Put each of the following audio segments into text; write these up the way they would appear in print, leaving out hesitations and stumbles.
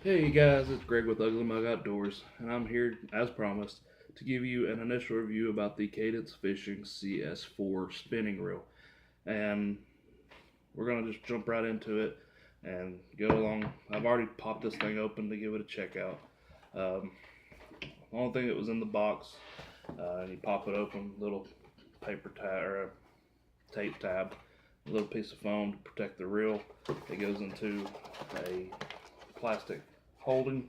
Hey guys, it's Greg with Ugly Mug Outdoors, and I'm here, as promised, to give you an initial review about the Cadence Fishing CS4 spinning reel. And we're going to just jump right into it and go along. I've already popped this thing open to give it a check out. The only thing that was in the box, you pop it open, little paper tab or a tape tab, a little piece of foam to protect the reel. It goes into a plastic holding,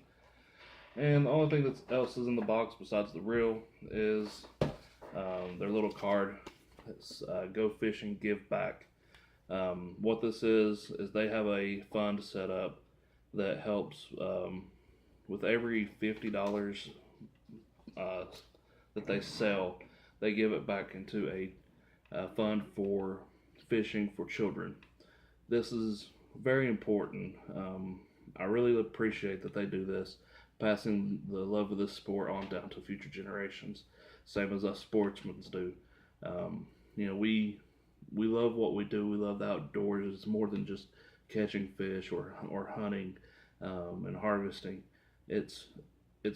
and the only thing that else is in the box besides the reel is their little card. It's Go Fishing Give Back. What this is they have a fund set up that helps with every $50 that they sell, they give it back into a fund for fishing for children. This is very important. I really appreciate that they do this, passing the love of this sport on down to future generations, same as us sportsmen do. We love what we do. We love the outdoors. It's more than just catching fish or hunting and harvesting. It's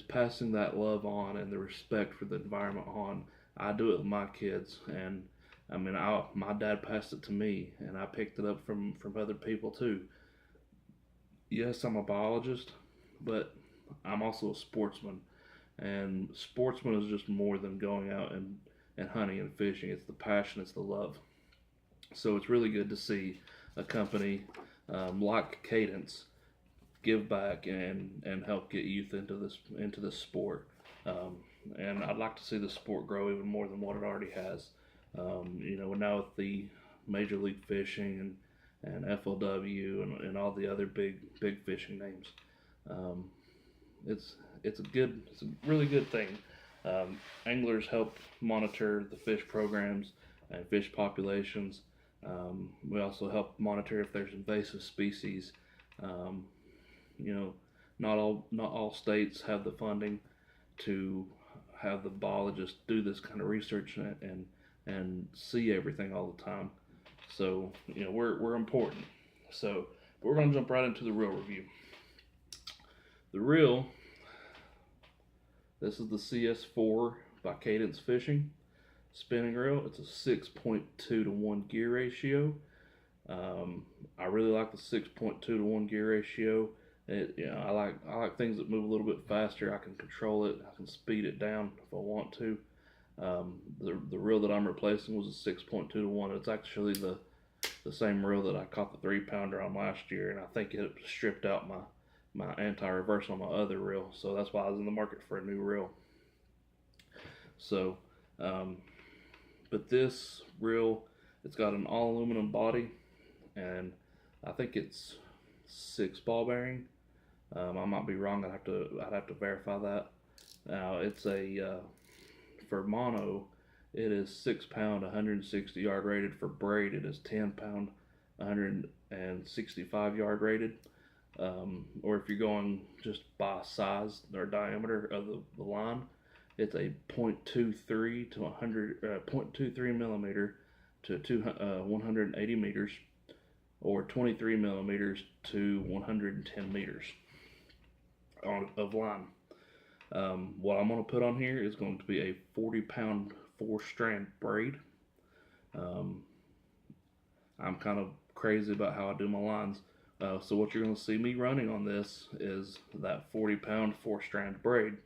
passing that love on and the respect for the environment on. I do it with my kids, and my dad passed it to me, and I picked it up from other people too. Yes, I'm a biologist, but I'm also a sportsman. And sportsman is just more than going out and hunting and fishing. It's the passion, it's the love. So it's really good to see a company like Cadence give back and help get youth into this sport. And I'd like to see the sport grow even more than what it already has. Now with the Major League Fishing and FLW and all the other big fishing names. It's a really good thing. Anglers help monitor the fish programs and fish populations. We also help monitor if there's invasive species. Um, not all states have the funding to have the biologists do this kind of research and see everything all the time. So we're important. So we're going to jump right into the reel review. The reel. This is the CS4 by Cadence Fishing spinning reel. It's a 6.2 to 1 gear ratio. I really like the 6.2 to 1 gear ratio. I like things that move a little bit faster. I can control it. I can speed it down if I want to. The reel that I'm replacing was a 6.2 to 1. It's actually the same reel that I caught the 3-pounder on last year, and I think it stripped out my anti-reverse on my other reel, so that's why I was in the market for a new reel. So, but this reel, it's got an all aluminum body, and I think it's 6 ball bearing. I might be wrong. I'd have to verify that. Now it's for mono, it is 6-pound, 160 yard rated. For braid, it is 10-pound, 165 yard rated. Or if you're going just by size or diameter of the line, it's a 0.23 to 0.23 millimeter to 180 meters, or 23 millimeters to 110 meters of line. What I'm going to put on here is going to be a 40-pound 4-strand braid. I'm kind of crazy about how I do my lines. So what you're going to see me running on this is that 40-pound 4-strand braid,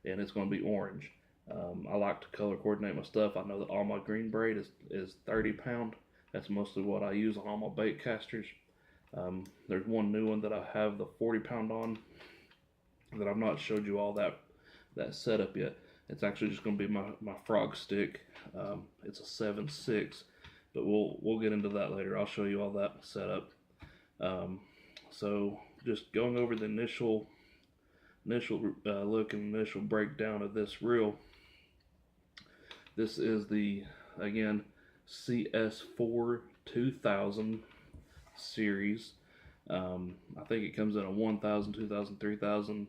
and it's going to be orange. I like to color coordinate my stuff. I know that all my green braid is 30-pound. That's mostly what I use on all my bait casters. There's one new one that I have the 40-pound on that I've not showed you all that setup yet. It's actually just going to be my frog stick. It's a 7.6, but we'll get into that later. I'll show you all that setup. So just going over the initial look and initial breakdown of this reel. This is the, again, CS4 2000 series. I think it comes in a 1000, 2000, 3000,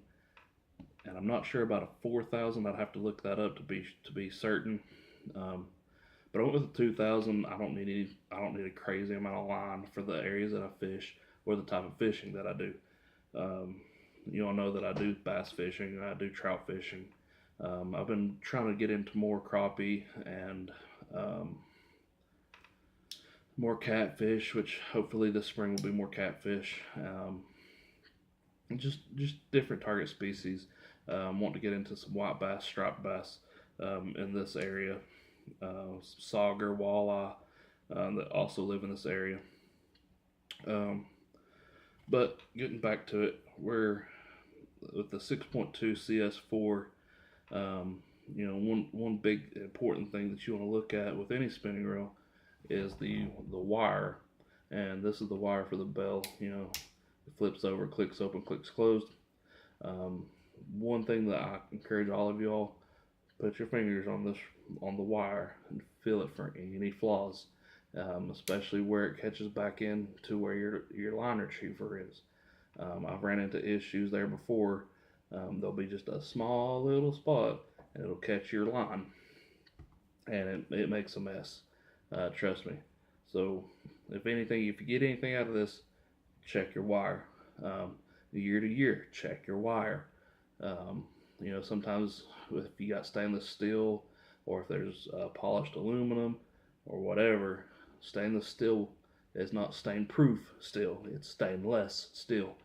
and I'm not sure about a 4000. I'd have to look that up to be certain. But I went with the 2000. I don't need a crazy amount of line for the areas that I fish or the type of fishing that I do. you all know that I do bass fishing and I do trout fishing. I've been trying to get into more crappie and more catfish, which hopefully this spring will be more catfish. Just different target species. Want to get into some white bass, striped bass in this area. Sauger, walleye that also live in this area. But getting back to it, we're with the 6.2 CS4. One big important thing that you want to look at with any spinning reel is the wire, and this is the wire for the bell. It flips over, clicks open, clicks closed. One thing that I encourage all of y'all, put your fingers on the wire and feel it for any flaws, especially where it catches back in to where your line retriever is. I've ran into issues there before. There'll be just a small little spot and it'll catch your line, and it makes a mess. Trust me. So if you get anything out of this, check your wire. Year to year, check your wire. Sometimes if you got stainless steel, or if there's polished aluminum or whatever, stainless steel is not stain proof steel, it's stainless steel.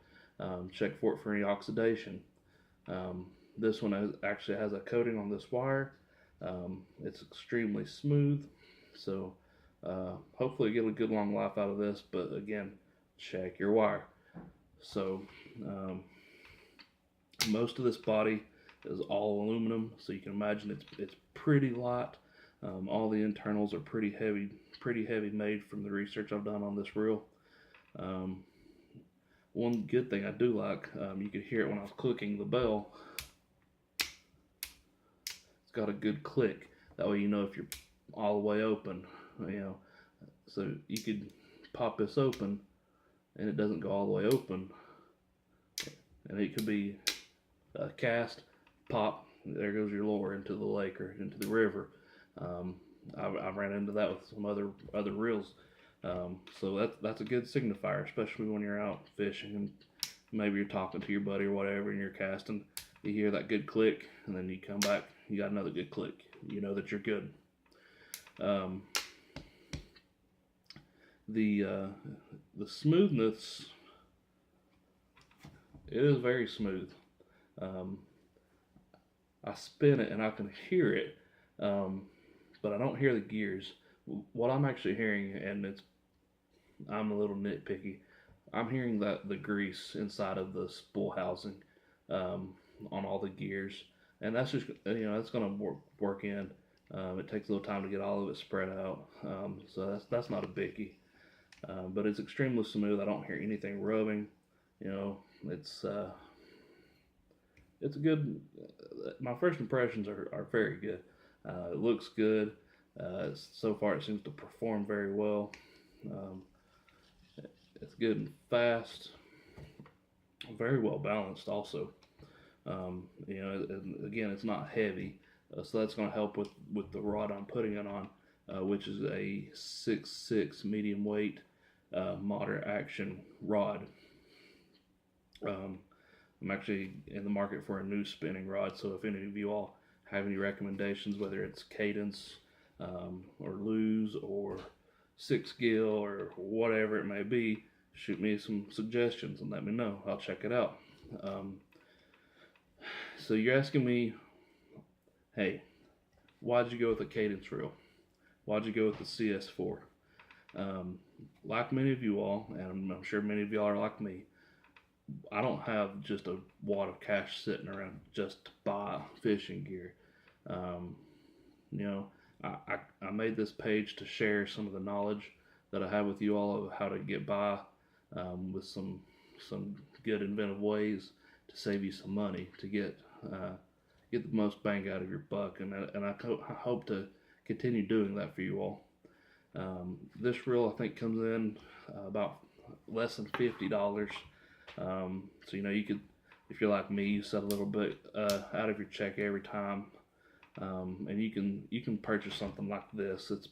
Check for it for any oxidation. This one actually has a coating on this wire. It's extremely smooth, so hopefully get a good long life out of this, but again, check your wire. So most of this body is all aluminum, so you can imagine it's pretty light. All the internals are pretty heavy made from the research I've done on this reel. One good thing I do like, you could hear it when I was clicking the bell. It's got a good click. That way you know if you're all the way open. So you could pop this open and it doesn't go all the way open, and it could be cast, pop, there goes your lure into the lake or into the river. I ran into that with some other reels. So that's a good signifier, especially when you're out fishing and maybe you're talking to your buddy or whatever and you're casting. You hear that good click, and then you come back, you got another good click. You know that you're good. The smoothness, it is very smooth. I spin it and I can hear it, but I don't hear the gears. What I'm actually hearing, and I'm a little nitpicky, I'm hearing that the grease inside of the spool housing on all the gears, and that's just that's going to work in. It takes a little time to get all of it spread out, so that's not a biggie. But it's extremely smooth. I don't hear anything rubbing. It's a good. My first impressions are very good. It looks good. So far, it seems to perform very well. It's good and fast. Very well balanced, also. Again, it's not heavy, so that's going to help with the rod I'm putting it on, which is a 6.6 medium weight moderate action rod. I'm actually in the market for a new spinning rod, so if any of you all have any recommendations, whether it's Cadence or Lose or 6 Gill or whatever it may be, shoot me some suggestions and let me know. I'll check it out. So you're asking me, hey, why'd you go with a Cadence reel? Why'd you go with the CS4? Like many of you all, and I'm sure many of y'all are like me, I don't have just a wad of cash sitting around just to buy fishing gear. I made this page to share some of the knowledge that I have with you all of how to get by with some good inventive ways to save you some money, to get the most bang out of your buck, and I hope to continue doing that for you all. This reel I think comes in about less than $50. So you could, if you're like me, you set a little bit out of your check every time, and you can purchase something like this. It's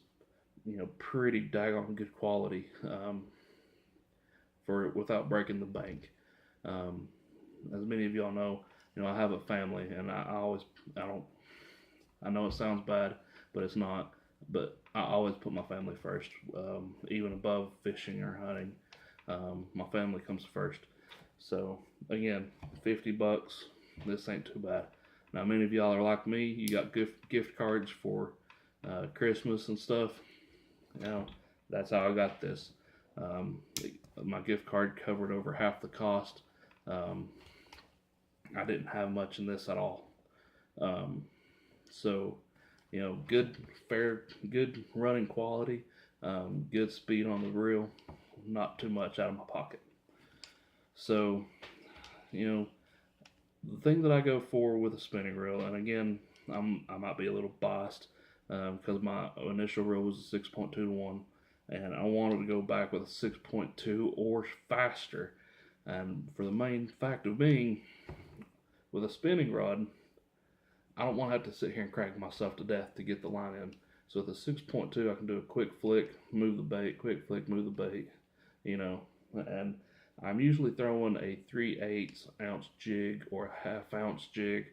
pretty daggone good quality without breaking the bank. as many of y'all know, I have a family, and I know it sounds bad, but it's not. But I always put my family first, even above fishing or hunting. My family comes first. So again, $50. This ain't too bad. Now, many of y'all are like me. You got gift cards for Christmas and stuff. That's how I got this. My gift card covered over half the cost. I didn't have much in this at all. So, good running quality, good speed on the reel, not too much out of my pocket. So, the thing that I go for with a spinning reel, and again, I might be a little biased because my initial reel was a 6.2 to 1, and I wanted to go back with a 6.2 or faster. And for the main fact of being, with a spinning rod, I don't want to have to sit here and crank myself to death to get the line in. So with a 6.2, I can do a quick flick, move the bait, quick flick, move the bait, and I'm usually throwing a 3/8 ounce jig or a 1/2 ounce jig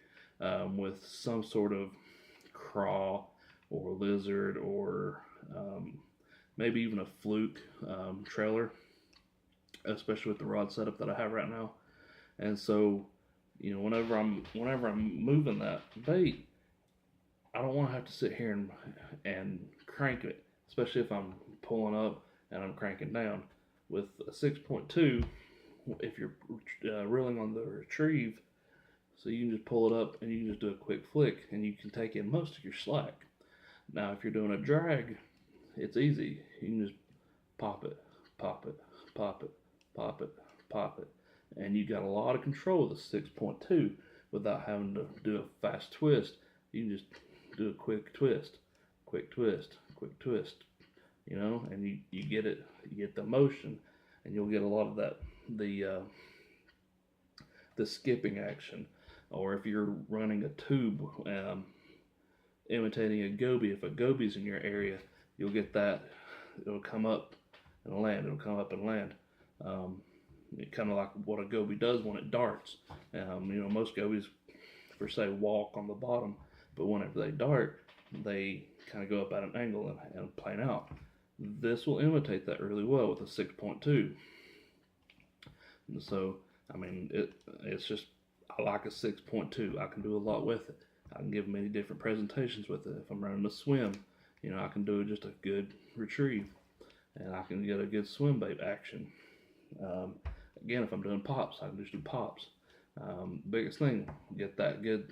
with some sort of craw or lizard or maybe even a fluke trailer, especially with the rod setup that I have right now. And so, whenever I'm moving that bait, I don't want to have to sit here and crank it, especially if I'm pulling up and I'm cranking down. With a 6.2, if you're reeling on the retrieve, so you can just pull it up and you can just do a quick flick and you can take in most of your slack. Now, if you're doing a drag, it's easy. You can just pop it, pop it, pop it, pop it, pop it, and you got a lot of control with a 6.2 without having to do a fast twist. You can just do a quick twist, quick twist, quick twist, and you get it, you get the motion, and you'll get a lot of that, the skipping action. Or if you're running a tube, imitating a goby, if a goby's in your area, you'll get that. It'll come up and land. It'll come up and land. Kind of like what a goby does when it darts. Most gobies, per se, walk on the bottom, but whenever they dart, they kind of go up at an angle and plane out. This will imitate that really well with a 6.2. So, it's just, I like a 6.2. I can do a lot with it. I can give many different presentations with it. If I'm running a swim, I can do just a good retrieve, and I can get a good swim bait action. Again, if I'm doing pops, I can just do pops. Biggest thing, get that good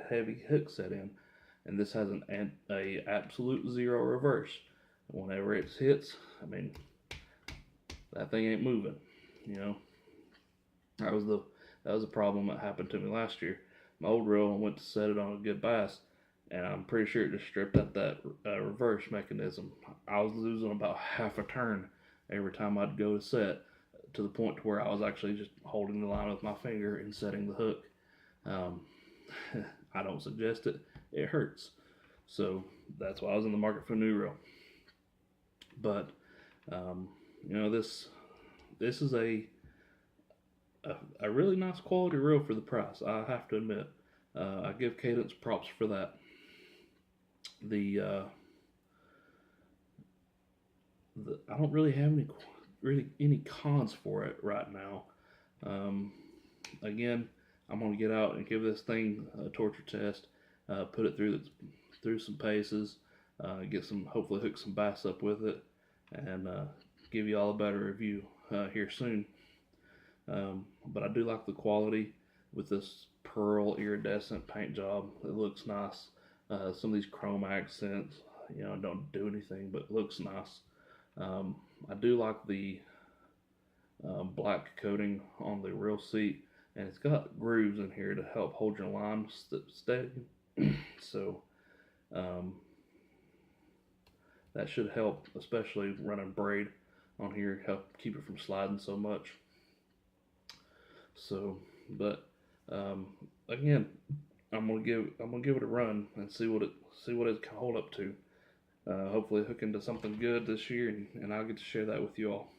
heavy hook set in, and this has a absolute zero reverse. Whenever it hits, that thing ain't moving. That was a problem that happened to me last year. My old reel, I went to set it on a good bass, and I'm pretty sure it just stripped out that reverse mechanism. I was losing about half a turn every time I'd go to set, to the point to where I was actually just holding the line with my finger and setting the hook. I don't suggest it. It hurts. So that's why I was in the market for a new reel. But this is a really nice quality reel for the price. I have to admit, I give Cadence props for that. I don't really have any cons for it right now. Again, I'm gonna get out and give this thing a torture test, put it through some paces, hopefully hook some bass up with it, and give you all a better review here soon. But I do like the quality with this pearl iridescent paint job. It looks nice. Some of these chrome accents, don't do anything, but it looks nice. I do like the black coating on the reel seat, and it's got grooves in here to help hold your line steady. So that should help, especially running braid on here, help keep it from sliding so much. So, but again, I'm gonna give it a run and see what it can hold up to. Hopefully hook into something good this year, and I'll get to share that with you all.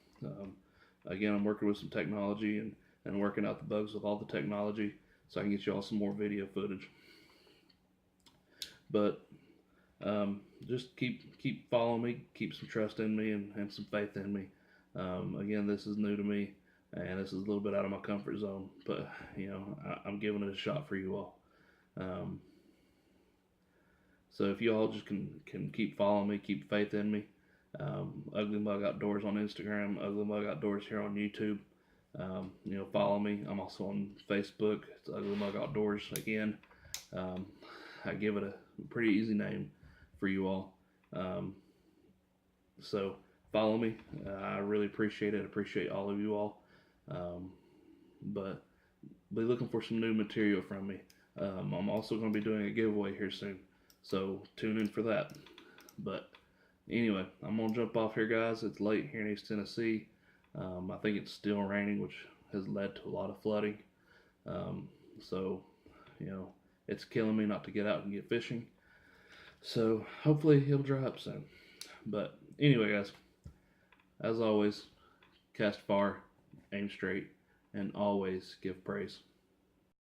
Again, I'm working with some technology, and and working out the bugs with all the technology so I can get you all some more video footage. But just keep following me, keep some trust in me, and some faith in me. Again, this is new to me, and this is a little bit out of my comfort zone, but I'm giving it a shot for you all. So if you all just can keep following me, keep faith in me. Ugly Mug Outdoors on Instagram, Ugly Mug Outdoors here on YouTube. Follow me. I'm also on Facebook. It's Ugly Mug Outdoors again. I give it a pretty easy name for you all. So follow me. I really appreciate it. I appreciate all of you all. But be looking for some new material from me. I'm also going to be doing a giveaway here soon, so tune in for that. But anyway, I'm going to jump off here, guys. It's late here in East Tennessee. I think it's still raining, which has led to a lot of flooding. So it's killing me not to get out and get fishing. So hopefully it'll dry up soon. But anyway, guys, as always, cast far, aim straight, and always give praise.